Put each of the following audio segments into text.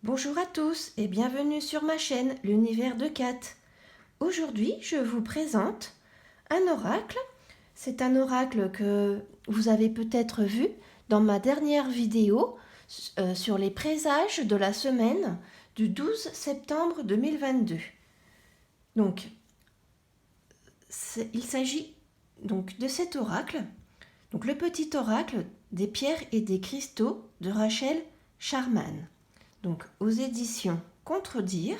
Bonjour à tous et bienvenue sur ma chaîne L'Univers de Kat. Aujourd'hui, je vous présente un oracle. C'est un oracle que vous avez peut-être vu dans ma dernière vidéo sur les présages de la semaine du 12 septembre 2022. Donc, il s'agit donc de cet oracle, donc le petit oracle des pierres et des cristaux de Rachel Sharman. Donc aux éditions Contredire.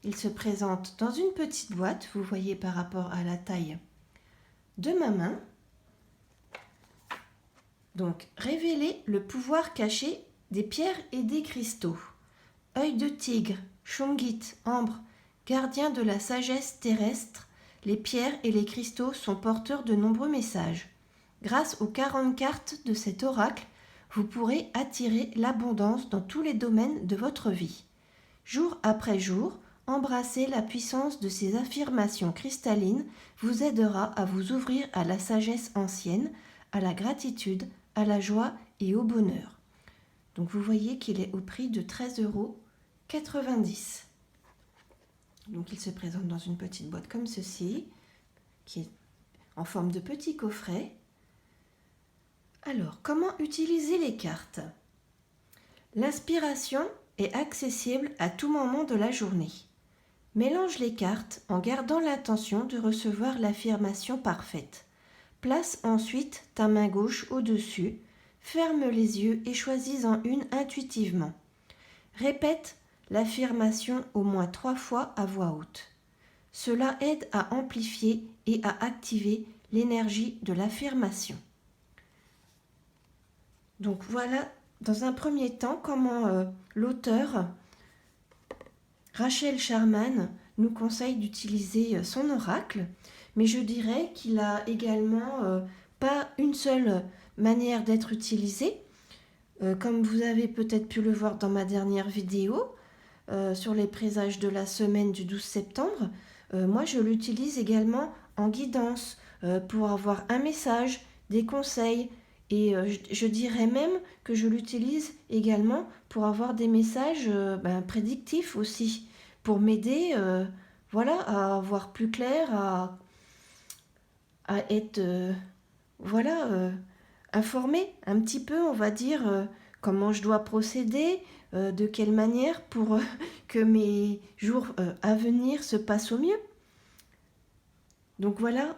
Il se présente dans une petite boîte, vous voyez par rapport à la taille de ma main. Donc révéler le pouvoir caché des pierres et des cristaux. Œil de tigre, Shungit, ambre, gardien de la sagesse terrestre, les pierres et les cristaux sont porteurs de nombreux messages. Grâce aux 40 cartes de cet oracle, vous pourrez attirer l'abondance dans tous les domaines de votre vie. Jour après jour, embrasser la puissance de ces affirmations cristallines vous aidera à vous ouvrir à la sagesse ancienne, à la gratitude, à la joie et au bonheur. Donc vous voyez qu'il est au prix de 13,90 €. Donc il se présente dans une petite boîte comme ceci, qui est en forme de petit coffret. Alors, comment utiliser les cartes? L'inspiration est accessible à tout moment de la journée. Mélange les cartes en gardant l'intention de recevoir l'affirmation parfaite. Place ensuite ta main gauche au-dessus, ferme les yeux et choisis-en une intuitivement. Répète l'affirmation au moins 3 fois à voix haute. Cela aide à amplifier et à activer l'énergie de l'affirmation. Donc voilà, dans un premier temps, comment l'auteur Rachel Sharman nous conseille d'utiliser son oracle, mais je dirais qu'il a également pas une seule manière d'être utilisé. Comme vous avez peut-être pu le voir dans ma dernière vidéo sur les présages de la semaine du 12 septembre, moi je l'utilise également en guidance pour avoir un message, des conseils. Et je dirais même que je l'utilise également pour avoir des messages prédictifs aussi, pour m'aider voilà, à voir plus clair, à être informée un petit peu, on va dire, comment je dois procéder, de quelle manière pour que mes jours à venir se passent au mieux. Donc voilà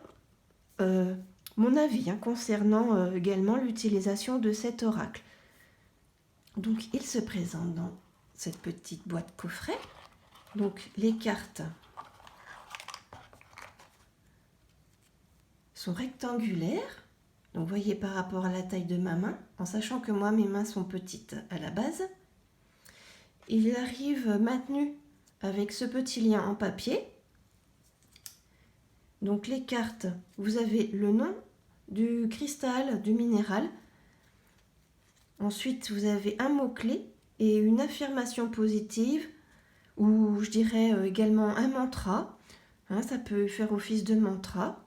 mon avis concernant également l'utilisation de cet oracle. Donc il se présente dans cette petite boîte coffret. Donc les cartes sont rectangulaires. Donc vous voyez par rapport à la taille de ma main, en sachant que moi mes mains sont petites à la base. Il arrive maintenu avec ce petit lien en papier. Donc les cartes, vous avez le nom du cristal, du minéral. Ensuite, vous avez un mot-clé et une affirmation positive, ou je dirais également un mantra. Ça peut faire office de mantra.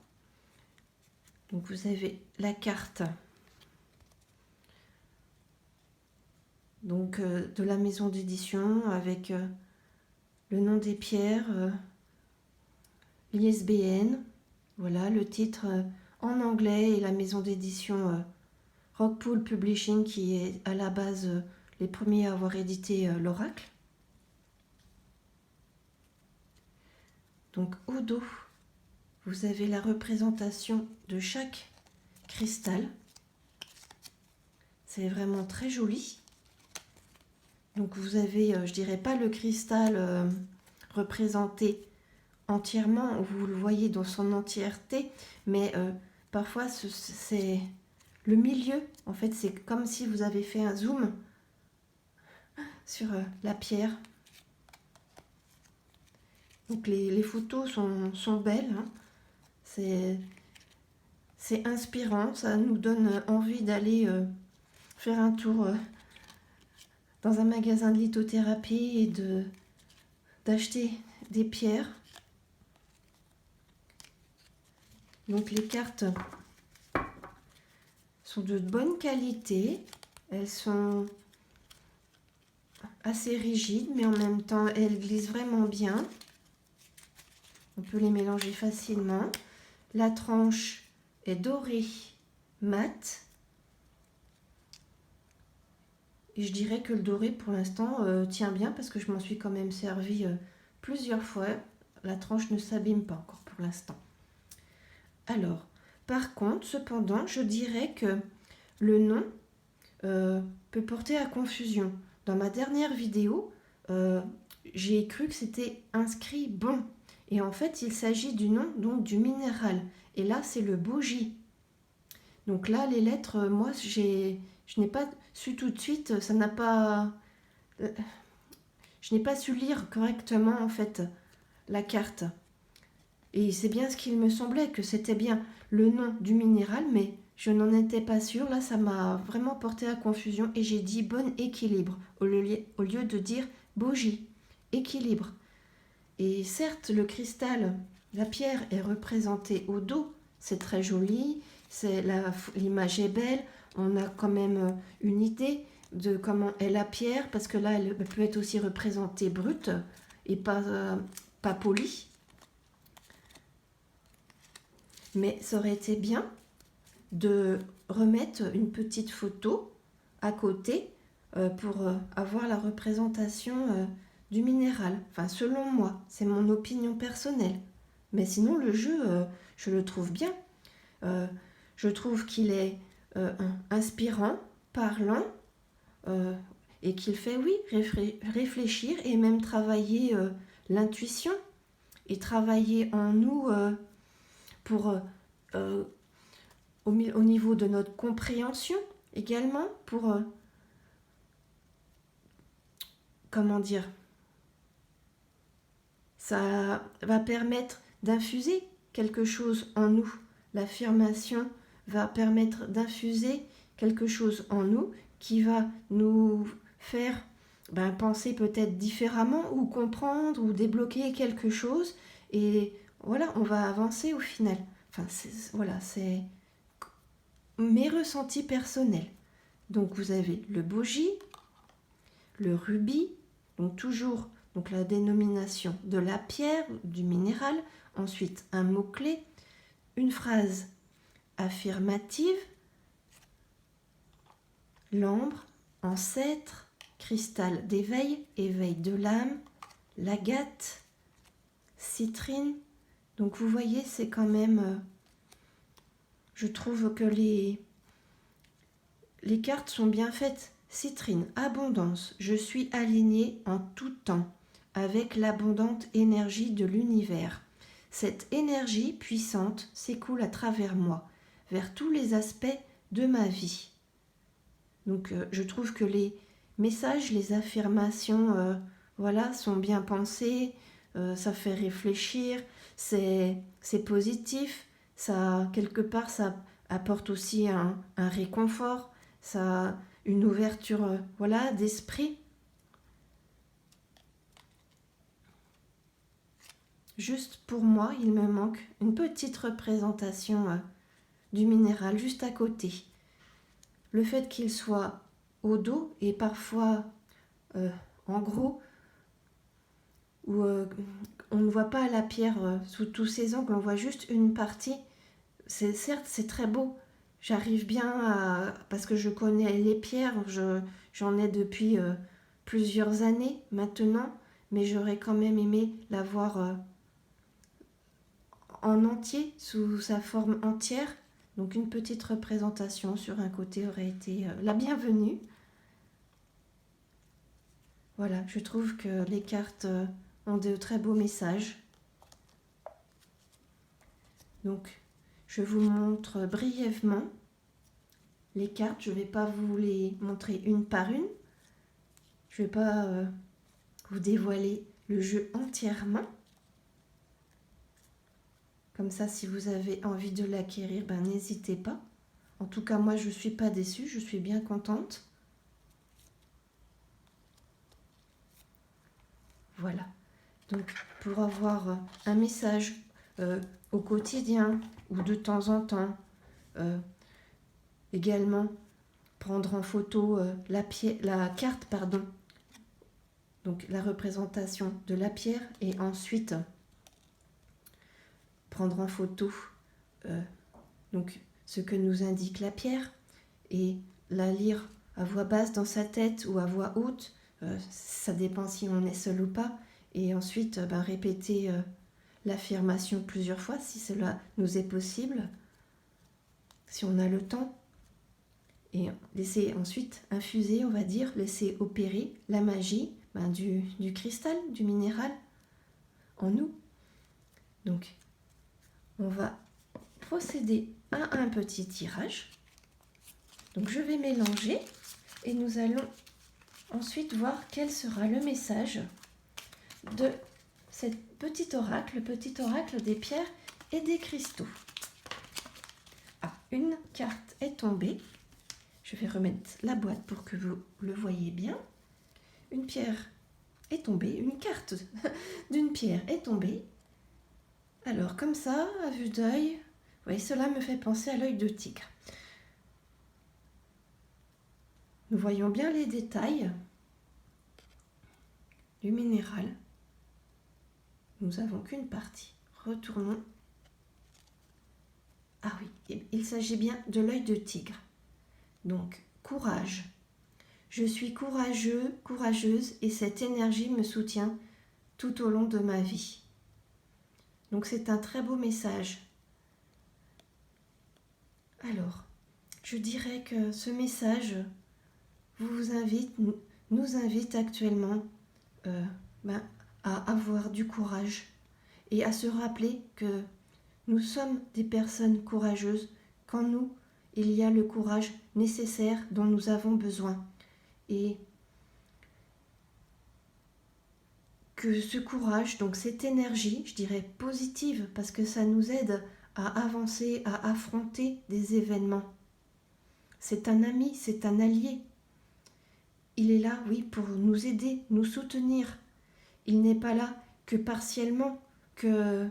Donc vous avez la carte donc, de la maison d'édition avec le nom des pierres, l'ISBN, voilà le titre en anglais et la maison d'édition Rockpool Publishing qui est à la base les premiers à avoir édité l'oracle. Donc au dos, vous avez la représentation de chaque cristal. C'est vraiment très joli. Donc vous avez, je dirais pas le cristal représenté entièrement, vous le voyez dans son entièreté, mais parfois c'est le milieu. En fait, c'est comme si vous avez fait un zoom sur la pierre. Donc les photos sont belles. C'est inspirant, ça nous donne envie d'aller faire un tour dans un magasin de lithothérapie et d'acheter des pierres. Donc les cartes sont de bonne qualité, elles sont assez rigides, mais en même temps, elles glissent vraiment bien. On peut les mélanger facilement. La tranche est dorée mat. Et je dirais que le doré, pour l'instant, tient bien parce que je m'en suis quand même servi plusieurs fois. La tranche ne s'abîme pas encore pour l'instant. Alors, par contre, cependant, je dirais que le nom peut porter à confusion. Dans ma dernière vidéo, j'ai cru que c'était inscrit bon. Et en fait, il s'agit du nom donc du minéral. Et là, c'est le bogie. Donc là, les lettres, moi, je n'ai pas su tout de suite, ça n'a pas... je n'ai pas su lire correctement, en fait, la carte. Et c'est bien ce qu'il me semblait, que c'était bien le nom du minéral, mais je n'en étais pas sûre. Là, ça m'a vraiment porté à confusion et j'ai dit bon équilibre au lieu de dire bogie. Équilibre. Et certes, le cristal, la pierre est représentée au dos. C'est très joli, l'image est belle. On a quand même une idée de comment est la pierre, parce que là, elle peut être aussi représentée brute et pas polie. Mais ça aurait été bien de remettre une petite photo à côté pour avoir la représentation du minéral. Enfin, selon moi, c'est mon opinion personnelle. Mais sinon, le jeu, je le trouve bien. Je trouve qu'il est inspirant, parlant, et qu'il fait, oui, réfléchir et même travailler l'intuition et travailler en nous pour au niveau de notre compréhension également, pour comment dire, ça va permettre d'infuser quelque chose en nous. L'affirmation va permettre d'infuser quelque chose en nous qui va nous faire penser peut-être différemment ou comprendre ou débloquer quelque chose. Et voilà, on va avancer au final. Enfin, c'est mes ressentis personnels. Donc vous avez le bogie, le rubis, donc toujours donc la dénomination de la pierre, du minéral, ensuite un mot-clé, une phrase affirmative, l'ambre, ancêtre, cristal d'éveil, éveil de l'âme, l'agate, citrine. Donc vous voyez, c'est quand même, je trouve que les cartes sont bien faites. Citrine, abondance, je suis alignée en tout temps avec l'abondante énergie de l'univers. Cette énergie puissante s'écoule à travers moi, vers tous les aspects de ma vie. Donc je trouve que les messages, les affirmations, sont bien pensés, ça fait réfléchir, c'est positif, ça quelque part ça apporte aussi un réconfort, ça une ouverture d'esprit. Juste pour moi, il me manque une petite représentation du minéral juste à côté. Le fait qu'il soit au dos et parfois en gros, où on ne voit pas la pierre sous tous ses angles, on voit juste une partie. Certes, c'est très beau. J'arrive bien parce que je connais les pierres, j'en ai depuis plusieurs années maintenant, mais j'aurais quand même aimé la voir en entier, sous sa forme entière. Donc une petite représentation sur un côté aurait été la bienvenue. Voilà, je trouve que les cartes ont de très beaux messages. Donc, je vous montre brièvement les cartes. Je ne vais pas vous les montrer une par une. Je ne vais pas vous dévoiler le jeu entièrement. Comme ça, si vous avez envie de l'acquérir, n'hésitez pas. En tout cas, moi, je ne suis pas déçue, je suis bien contente. Voilà. Donc, pour avoir un message au quotidien ou de temps en temps, également prendre en photo la carte, donc la représentation de la pierre et ensuite prendre en photo donc ce que nous indique la pierre et la lire à voix basse dans sa tête ou à voix haute, ça dépend si on est seul ou pas, et ensuite répéter l'affirmation plusieurs fois si cela nous est possible, si on a le temps, et laisser ensuite infuser, on va dire, laisser opérer la magie du cristal, du minéral en nous. Donc on va procéder à un petit tirage. Donc je vais mélanger et nous allons ensuite voir quel sera le message de cette petit oracle des pierres et des cristaux. Ah, une carte est tombée. Je vais remettre la boîte pour que vous le voyez bien. Une pierre est tombée, une carte d'une pierre est tombée. Alors comme ça, à vue d'œil, oui, cela me fait penser à l'œil de tigre. Nous voyons bien les détails du minéral. Nous n'avons qu'une partie. Retournons. Ah oui, il s'agit bien de l'œil de tigre. Donc, courage. Je suis courageux, courageuse et cette énergie me soutient tout au long de ma vie. Donc, c'est un très beau message. Alors, je dirais que ce message nous invite actuellement à avoir du courage et à se rappeler que nous sommes des personnes courageuses qu'en nous, il y a le courage nécessaire dont nous avons besoin. Et que ce courage, donc cette énergie, je dirais positive, parce que ça nous aide à avancer, à affronter des événements. C'est un ami, c'est un allié. Il est là, oui, pour nous aider, nous soutenir. Il n'est pas là que partiellement, que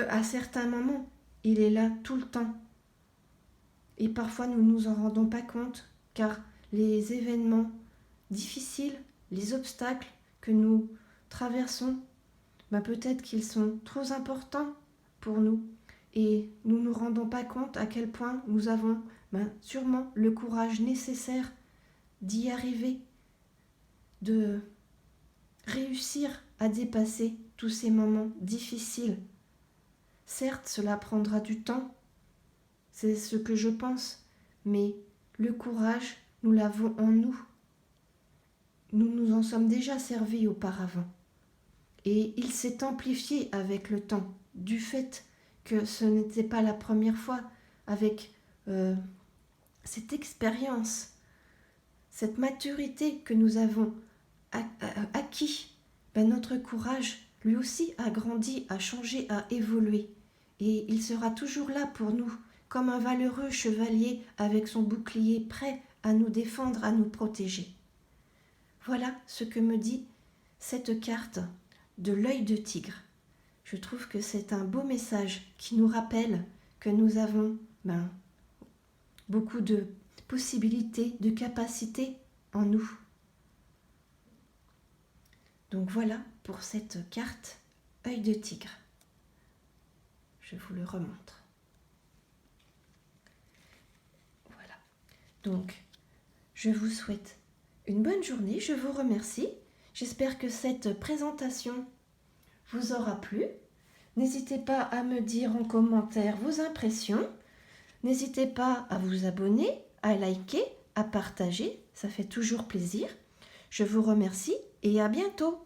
à certains moments. Il est là tout le temps. Et parfois, nous ne nous en rendons pas compte, car les événements difficiles, les obstacles que nous traversons, peut-être qu'ils sont trop importants pour nous. Et nous ne nous rendons pas compte à quel point nous avons sûrement le courage nécessaire d'y arriver, de réussir à dépasser tous ces moments difficiles. Certes, cela prendra du temps, c'est ce que je pense, mais le courage, nous l'avons en nous. Nous nous en sommes déjà servis auparavant. Et il s'est amplifié avec le temps, du fait que ce n'était pas la première fois, avec cette expérience, cette maturité que nous avons acquis. Notre courage, lui aussi, a grandi, a changé, a évolué. Et il sera toujours là pour nous, comme un valeureux chevalier avec son bouclier prêt à nous défendre, à nous protéger. Voilà ce que me dit cette carte de l'œil de tigre. Je trouve que c'est un beau message qui nous rappelle que nous avons beaucoup de possibilités, de capacités en nous. Donc voilà pour cette carte œil de tigre. Je vous le remontre. Voilà. Donc, je vous souhaite une bonne journée. Je vous remercie. J'espère que cette présentation vous aura plu. N'hésitez pas à me dire en commentaire vos impressions. N'hésitez pas à vous abonner, à liker, à partager. Ça fait toujours plaisir. Je vous remercie et à bientôt.